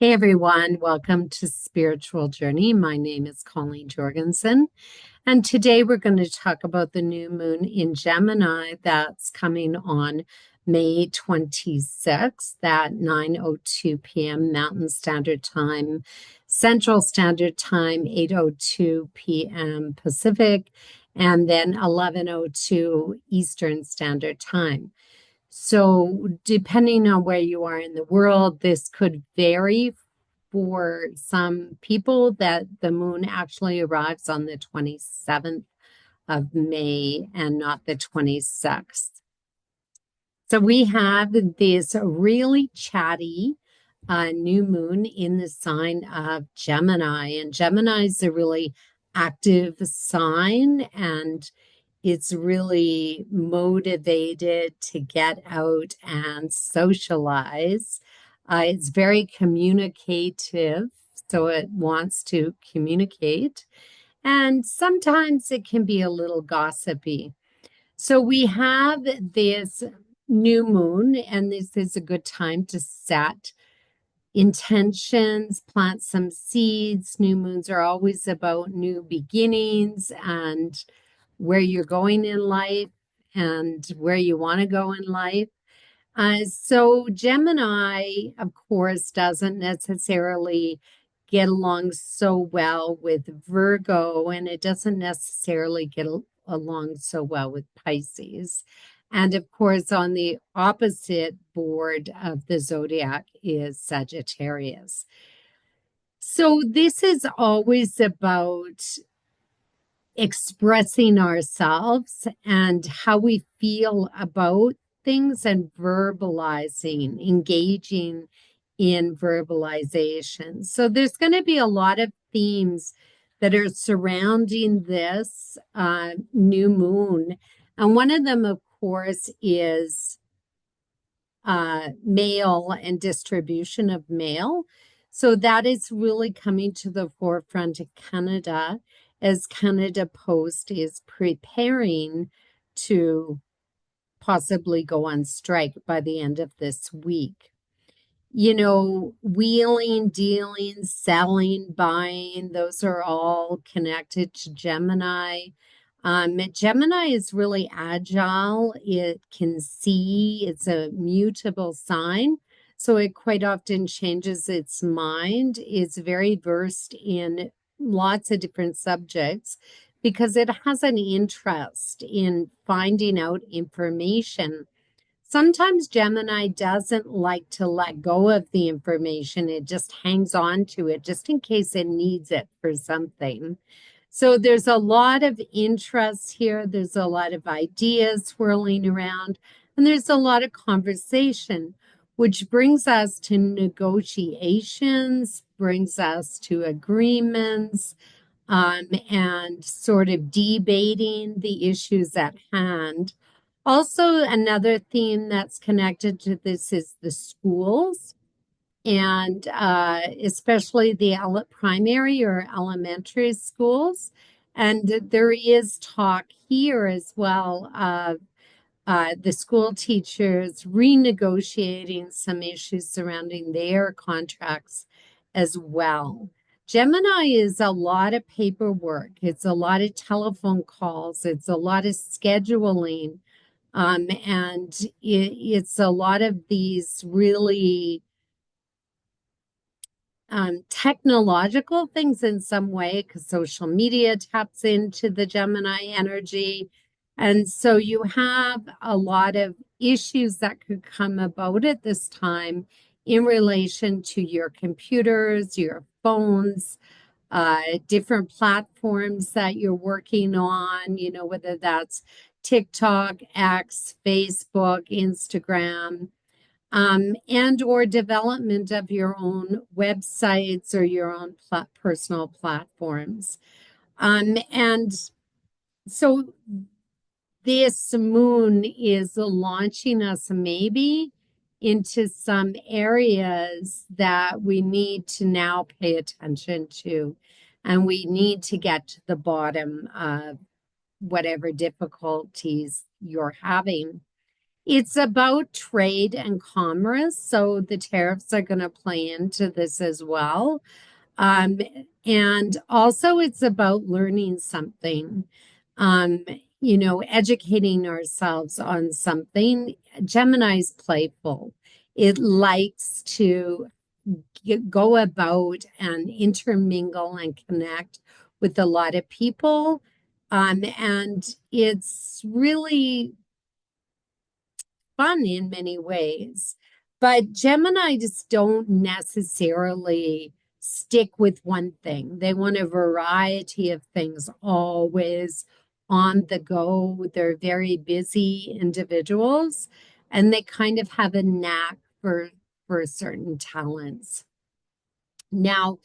Hey everyone, welcome to Spiritual Journey. My name is Colleen Jorgensen, and today we're going to talk about the new moon in Gemini that's coming on May 26th at 9:02 p.m. Mountain Standard Time, Central Standard Time, 8:02 p.m. Pacific, and then 11:02 Eastern Standard Time. So, depending on where you are in the world, this could vary. For some people, that the moon actually arrives on the 27th of May and not the 26th. So, we have this really chatty new moon in the sign of Gemini, and Gemini is a really active sign, and it's really motivated to get out and socialize. It's very communicative, so it wants to communicate. And sometimes it can be a little gossipy. So we have this new moon, and this is a good time to set intentions, plant some seeds. New moons are always about new beginnings and where you're going in life and where you want to go in life. So Gemini, of course, doesn't necessarily get along so well with Virgo, and it doesn't necessarily get along so well with Pisces. And of course, on the opposite board of the zodiac is Sagittarius. So this is always about expressing ourselves and how we feel about things and verbalizing, engaging in verbalization. So there's going to be a lot of themes that are surrounding this new moon. And one of them, of course, is mail and distribution of mail. So that is really coming to the forefront of Canada as Canada Post is preparing to possibly go on strike by the end of this week. You know, wheeling, dealing, selling, buying, those are all connected to Gemini. Gemini is really agile. It can see, it's a mutable sign. So it quite often changes its mind. It's very versed in lots of different subjects because it has an interest in finding out information. Sometimes Gemini doesn't like to let go of the information. It just hangs on to it just in case it needs it for something. So there's a lot of interest here. There's a lot of ideas swirling around, and there's a lot of conversation, which brings us to negotiations, brings us to agreements, and sort of debating the issues at hand. Also, another theme that's connected to this is the schools, and especially the primary or elementary schools. And there is talk here as well of the school teachers renegotiating some issues surrounding their contracts as well. Gemini is a lot of paperwork, it's a lot of telephone calls, it's a lot of scheduling, and it's a lot of these really technological things in some way, because social media taps into the Gemini energy. And so you have a lot of issues that could come about at this time in relation to your computers, your phones, different platforms that you're working on, you know, whether that's TikTok, X, Facebook, Instagram, and or development of your own websites or your own personal platforms. And so this moon is launching us maybe into some areas that we need to now pay attention to, and we need to get to the bottom of whatever difficulties you're having. It's about trade and commerce, so the tariffs are going to play into this as well. Um, and also it's about learning something, um, educating ourselves on something. Gemini's playful. It likes to go about and intermingle and connect with a lot of people. And it's really fun in many ways. But Gemini just don't necessarily stick with one thing. They want a variety of things always on the go. They're very busy individuals and they kind of have a knack for certain talents. Now,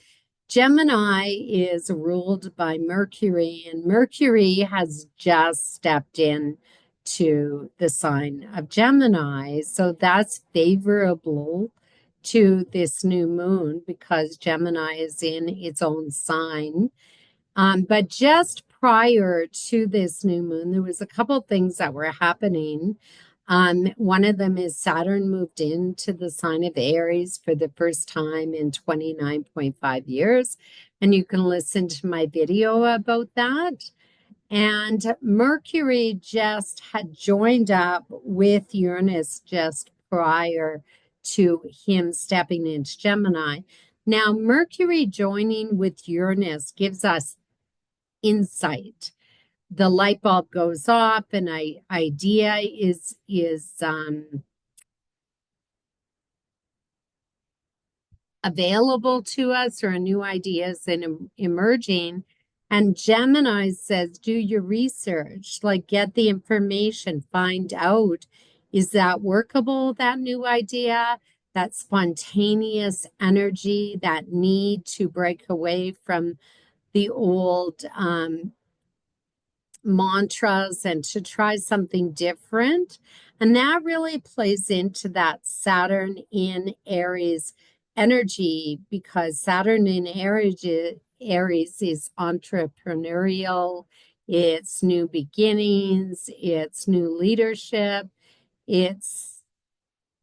Gemini is ruled by Mercury, and Mercury has just stepped in to the sign of Gemini. So that's favorable to this new moon because Gemini is in its own sign. But just prior to this new moon, there was a couple things that were happening. One of them is Saturn moved into the sign of Aries for the first time in 29.5 years. And you can listen to my video about that. And Mercury just had joined up with Uranus just prior to him stepping into Gemini. Now, Mercury joining with Uranus gives us insight. The light bulb goes off, an idea is available to us, or a new idea is emerging. And Gemini says, do your research, like get the information, find out, is that workable, that new idea, that spontaneous energy, that need to break away from the old mantras and to try something different. And that really plays into that Saturn in Aries energy because Saturn in Aries is entrepreneurial, it's new beginnings, it's new leadership, it's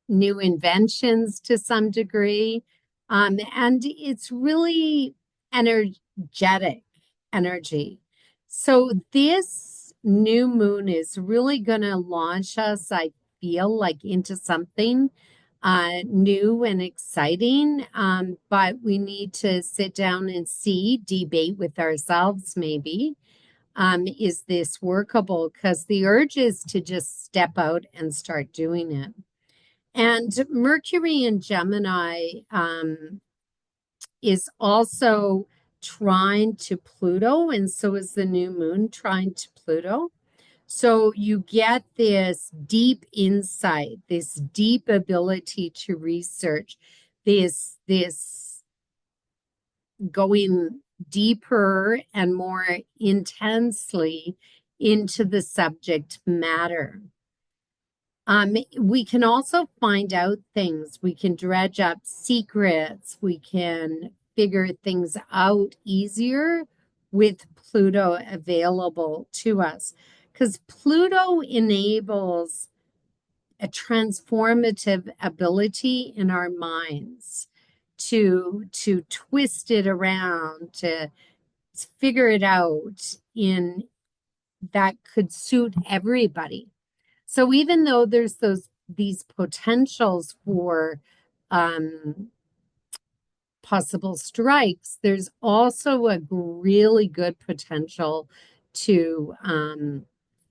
new inventions to some degree. And it's really energetic energy. So this new moon is really going to launch us, I feel like, into something new and exciting. But we need to sit down and debate with ourselves maybe. Is this workable? Because the urge is to just step out and start doing it. And Mercury in Gemini is also trine to Pluto, and so is the new moon trine to Pluto. So you get this deep insight, this deep ability to research, this going deeper and more intensely into the subject matter. We can also find out things. We can dredge up secrets. We can figure things out easier with Pluto available to us because Pluto enables a transformative ability in our minds to twist it around, to figure it out in that could suit everybody. So even though there's these potentials for possible strikes, there's also a really good potential to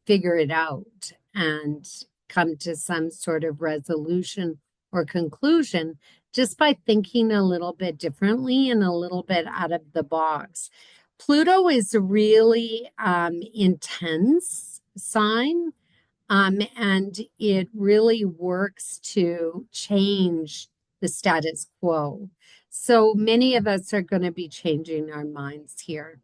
figure it out and come to some sort of resolution or conclusion just by thinking a little bit differently and a little bit out of the box. Pluto is a really intense sign. And it really works to change the status quo. So many of us are going to be changing our minds here,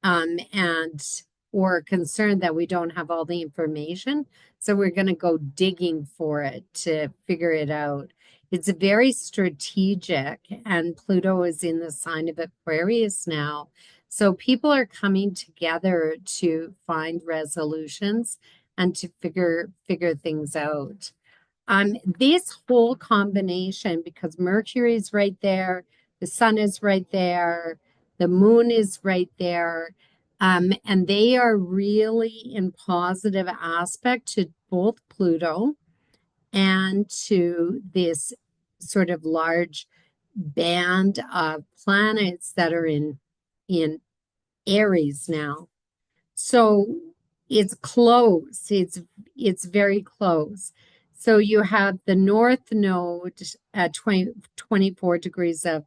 and or concerned that we don't have all the information. So we're going to go digging for it to figure it out. It's very strategic, and Pluto is in the sign of Aquarius now. So people are coming together to find resolutions and to figure things out. This whole combination, because Mercury is right there, the sun is right there, the moon is right there, and they are really in positive aspect to both Pluto and to this sort of large band of planets that are in Aries now. So it's close. It's very close. So you have the North Node at 24 degrees of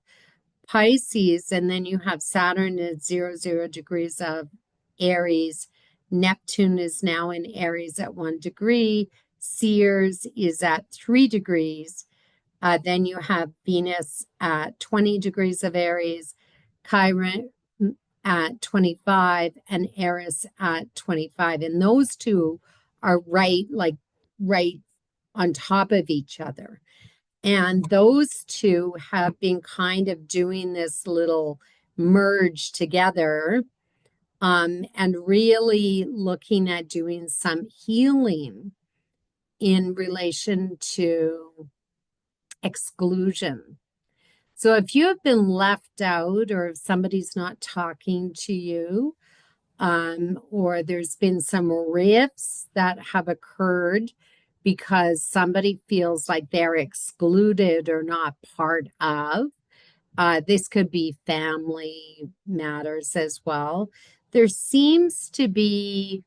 Pisces, and then you have Saturn at 0 degrees of Aries. Neptune is now in Aries at 1 degree. Ceres is at 3 degrees. Then you have Venus at 20 degrees of Aries, Chiron at 25, and Eris at 25. And those two are right on top of each other. And those two have been kind of doing this little merge together, and really looking at doing some healing in relation to exclusion. So if you have been left out, or if somebody's not talking to you, or there's been some rifts that have occurred because somebody feels like they're excluded or not part of, this could be family matters as well. There seems to be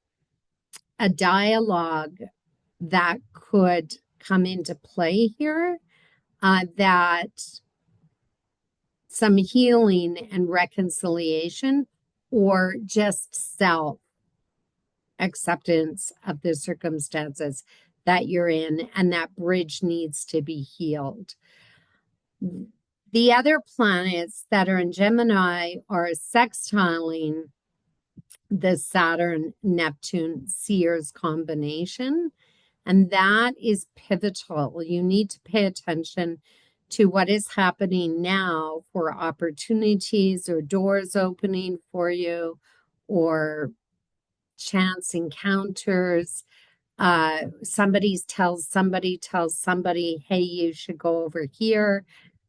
a dialogue that could come into play here, that some healing and reconciliation, or just self acceptance of the circumstances that you're in, and that bridge needs to be healed. The other planets that are in Gemini are sextiling the Saturn Neptune Ceres combination, and that is pivotal. You need to pay attention to what is happening now for opportunities or doors opening for you, or chance encounters. Somebody tells somebody, hey, you should go over here,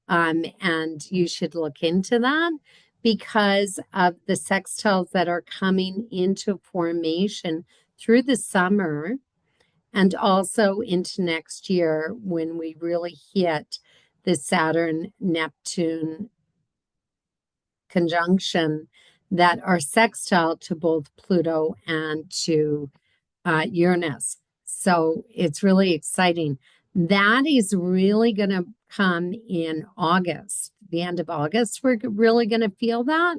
and you should look into that, because of the sextiles that are coming into formation through the summer and also into next year, when we really hit the Saturn Neptune conjunction, that are sextile to both Pluto and to Uranus. So it's really exciting. That is really going to come in August, the end of August. We're really going to feel that.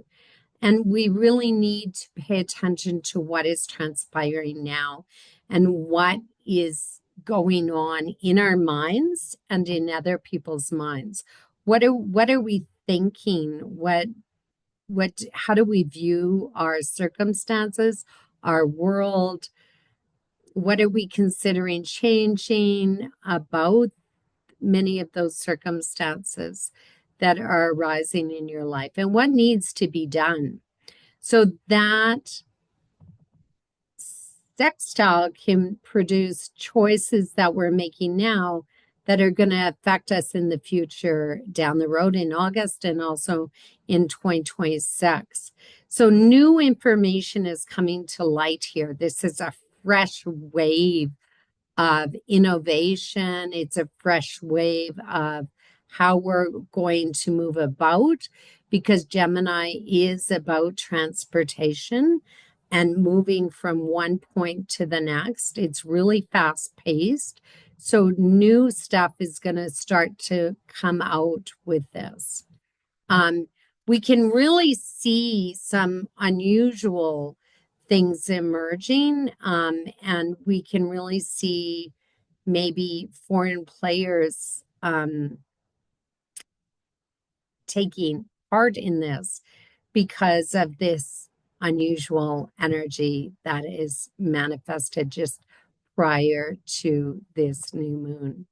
And we really need to pay attention to what is transpiring now and what is going on in our minds and in other people's minds. What are we thinking? How do we view our circumstances, our world? What are we considering changing about many of those circumstances that are arising in your life, and what needs to be done? So that sextile can produce choices that we're making now that are going to affect us in the future, down the road in August and also in 2026. So new information is coming to light here. This is a fresh wave of innovation. It's a fresh wave of how we're going to move about, because Gemini is about transportation and moving from one point to the next. It's really fast paced. So new stuff is going to start to come out with this. We can really see some unusual things emerging, and we can really see maybe foreign players taking part in this because of this unusual energy that is manifested just prior to this new moon.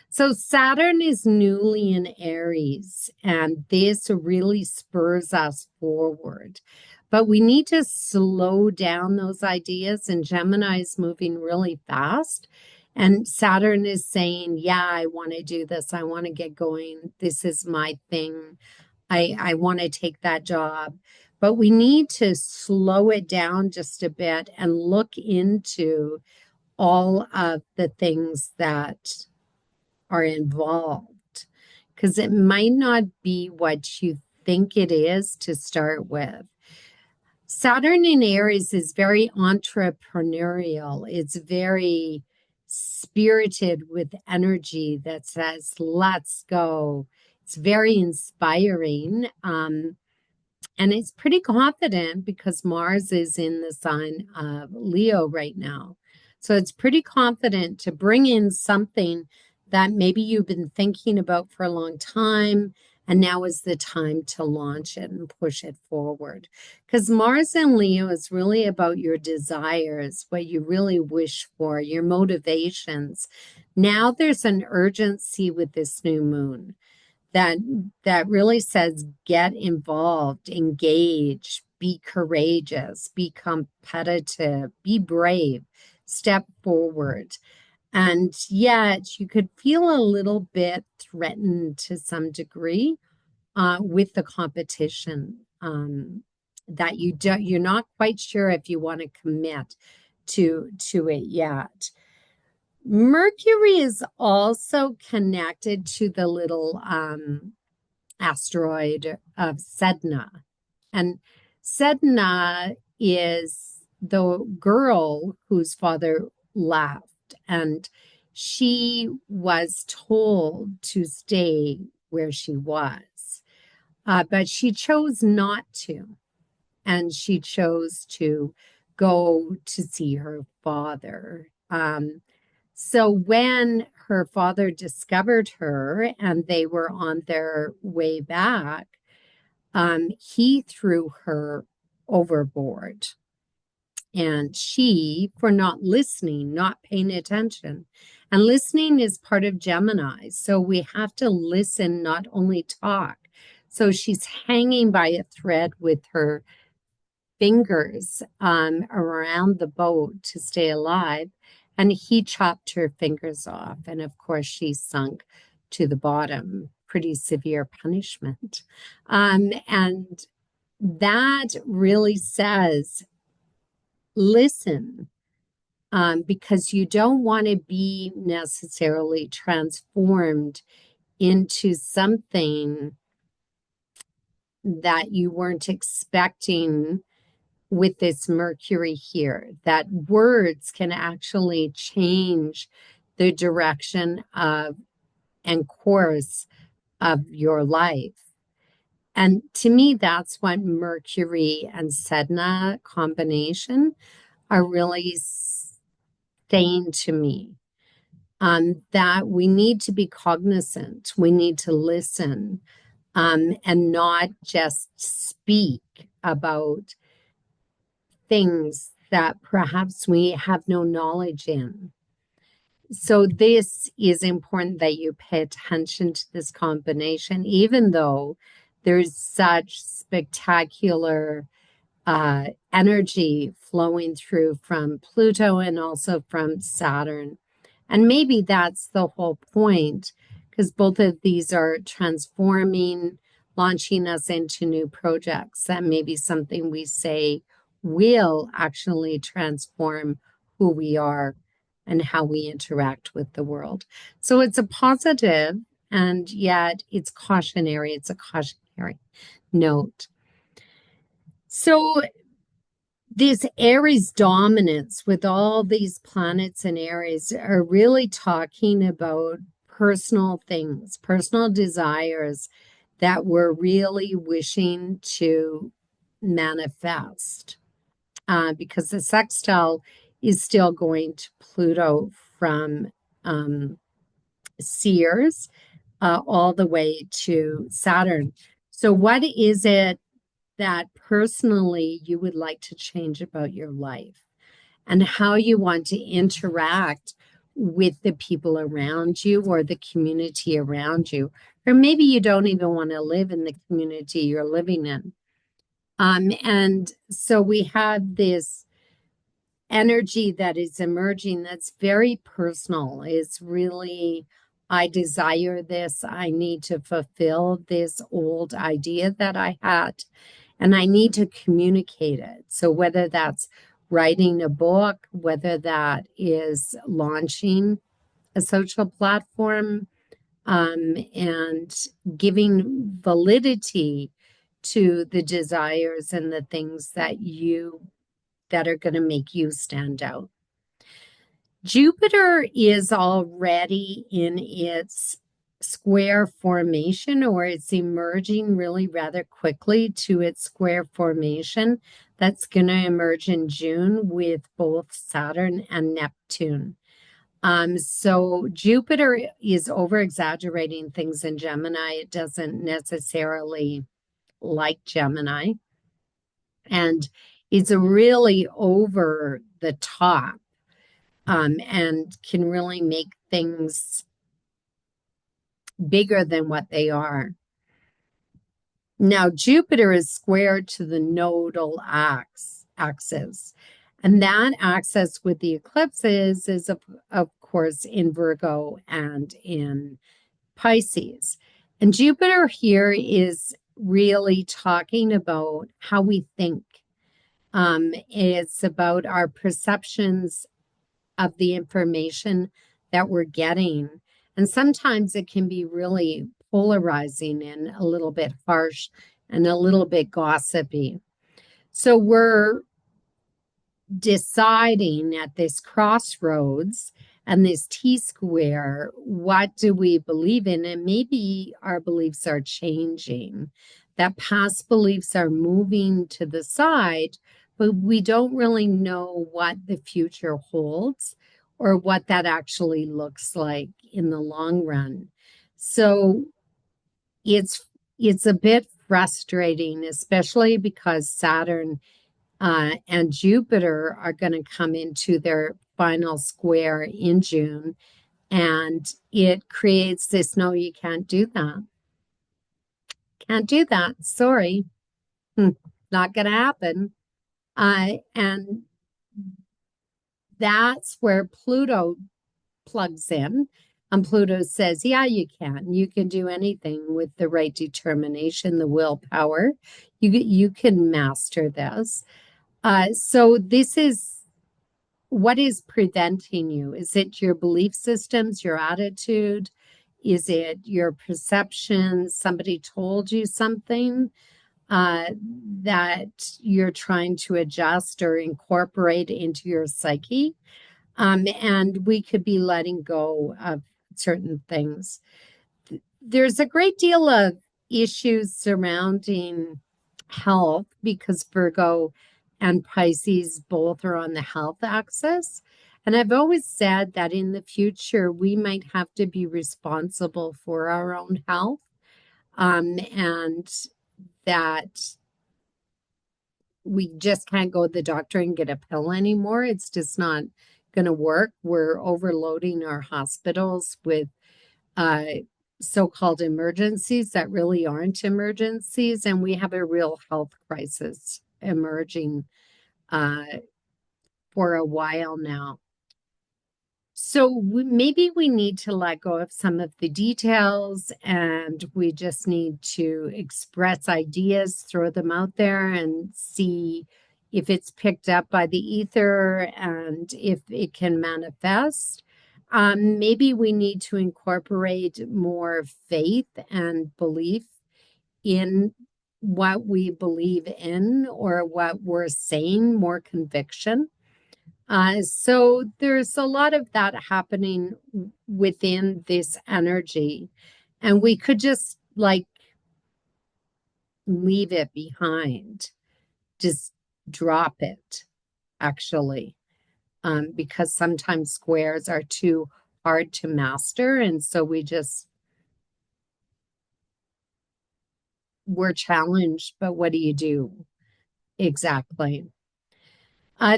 So Saturn is newly in Aries, and this really spurs us forward. But we need to slow down those ideas, and Gemini is moving really fast. And Saturn is saying, yeah, I want to do this. I want to get going. This is my thing. I want to take that job. But we need to slow it down just a bit and look into all of the things that are involved because it might not be what you think it is to start with. Saturn in Aries is very entrepreneurial. It's very spirited with energy that says, let's go. It's very inspiring. And it's pretty confident because Mars is in the sign of Leo right now. So it's pretty confident to bring in something that maybe you've been thinking about for a long time. And now is the time to launch it and push it forward. Because Mars in Leo is really about your desires, what you really wish for, your motivations. Now there's an urgency with this new moon that really says get involved, engage, be courageous, be competitive, be brave, step forward. And yet you could feel a little bit threatened to some degree with the competition that you're not quite sure if you want to commit to it yet. Mercury is also connected to the little asteroid of Sedna. And Sedna is the girl whose father left, and she was told to stay where she was, but she chose not to, and she chose to go to see her father. So when her father discovered her and they were on their way back, he threw her overboard. And she, for not listening, not paying attention. And listening is part of Gemini. So we have to listen, not only talk. So she's hanging by a thread with her fingers around the boat to stay alive. And he chopped her fingers off. And of course, she sunk to the bottom. Pretty severe punishment. And that really says, listen, because you don't want to be necessarily transformed into something that you weren't expecting with this Mercury here, that words can actually change the direction of and course of your life. And to me, that's what Mercury and Sedna combination are really saying to me. That we need to be cognizant, we need to listen, and not just speak about things that perhaps we have no knowledge in. So this is important that you pay attention to this combination, even though there's such spectacular energy flowing through from Pluto and also from Saturn. And maybe that's the whole point, because both of these are transforming, launching us into new projects. That may be something we say will actually transform who we are and how we interact with the world. So it's a positive, and yet it's cautionary. It's a cautionary note. So this Aries dominance with all these planets in Aries are really talking about personal things, personal desires that we're really wishing to manifest. Because the sextile is still going to Pluto from Seers all the way to Saturn. So what is it that personally you would like to change about your life and how you want to interact with the people around you or the community around you? Or maybe you don't even want to live in the community you're living in. And so we have this energy that is emerging that's very personal. It's really, I desire this. I need to fulfill this old idea that I had, and I need to communicate it. So, whether that's writing a book, whether that is launching a social platform, and giving validity to the desires and the things that are going to make you stand out. Jupiter is already in its square formation, or it's emerging really rather quickly to its square formation. That's going to emerge in June with both Saturn and Neptune. So Jupiter is over exaggerating things in Gemini. It doesn't necessarily like Gemini. And it's really over the top, and can really make things bigger than what they are. Now, Jupiter is square to the nodal axis. And that axis with the eclipses is, of course, in Virgo and in Pisces. And Jupiter here is really talking about how we think. It's about our perceptions of the information that we're getting. And sometimes it can be really polarizing and a little bit harsh and a little bit gossipy. So we're deciding at this crossroads and this T-square, what do we believe in? And maybe our beliefs are changing, that past beliefs are moving to the side, but we don't really know what the future holds or what that actually looks like in the long run. So it's a bit frustrating, especially because Saturn and Jupiter are going to come into their final square in June, and it creates this, no, you can't do that. Can't do that. Sorry. Not going to happen. And that's where Pluto plugs in. And Pluto says, yeah, you can. You can do anything with the right determination, the willpower. You can master this. So this is what is preventing you. Is it your belief systems, your attitude? Is it your perceptions? Somebody told you something that you're trying to adjust or incorporate into your psyche? And we could be letting go of certain things. There's a great deal of issues surrounding health because Virgo and Pisces both are on the health axis. And I've always said that in the future, we might have to be responsible for our own health, and that we just can't go to the doctor and get a pill anymore. It's just not going to work. We're overloading our hospitals with uh, so-called emergencies that really aren't emergencies, and we have a real health crisis emerging uh, for a while now. So maybe we need to let go of some of the details, and we just need to express ideas, throw them out there, and see if it's picked up by the ether and if it can manifest. Maybe we need to incorporate more faith and belief in what we believe in or what we're saying, more conviction. So there's a lot of that happening within this energy, and we could just like leave it behind, just drop it, actually, because sometimes squares are too hard to master, and so we're challenged, but what do you do? Exactly.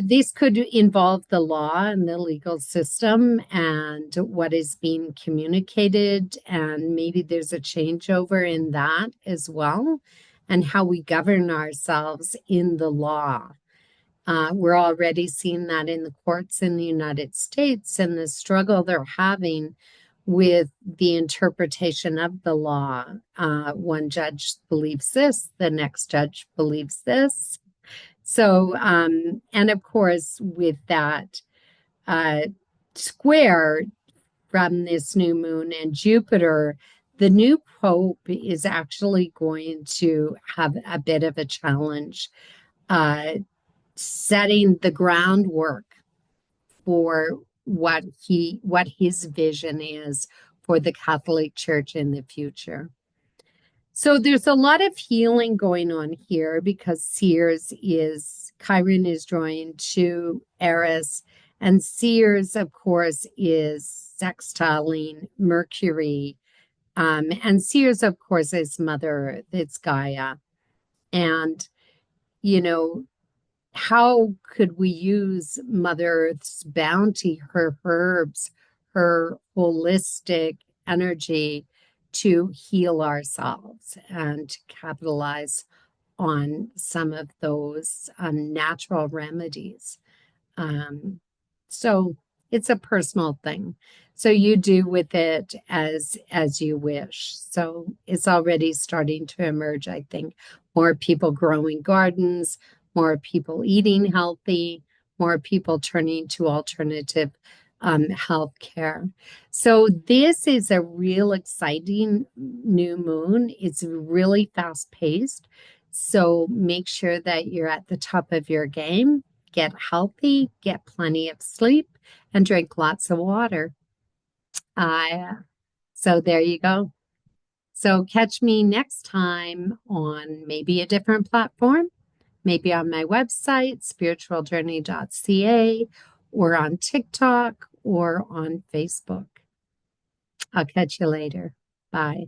This could involve the law and the legal system and what is being communicated, and maybe there's a changeover in that as well, and how we govern ourselves in the law. We're already seeing that in the courts in the United States and the struggle they're having with the interpretation of the law. One judge believes this, the next judge believes this. So, and of course, with that uh, square from this new moon and Jupiter, the new pope is actually going to have a bit of a challenge uh, setting the groundwork for what his vision is for the Catholic Church in the future. So there's a lot of healing going on here because Sears is Chiron is drawing to Eris, and Sears, of course, is sextiling Mercury. And Sears, of course, is Mother Earth, it's Gaia. And, you know, how could we use Mother Earth's bounty, her herbs, her holistic energy to heal ourselves and to capitalize on some of those natural remedies? Um, so it's a personal thing. So you do with it as you wish. So it's already starting to emerge, I think. More people growing gardens, more people eating healthy, more people turning to alternative health care. So this is a real exciting new moon. It's really fast paced. So make sure that you're at the top of your game, get healthy, get plenty of sleep, and drink lots of water. So there you go. So catch me next time on maybe a different platform, maybe on my website, spiritualjourney.ca, or on TikTok or on Facebook. I'll catch you later. Bye.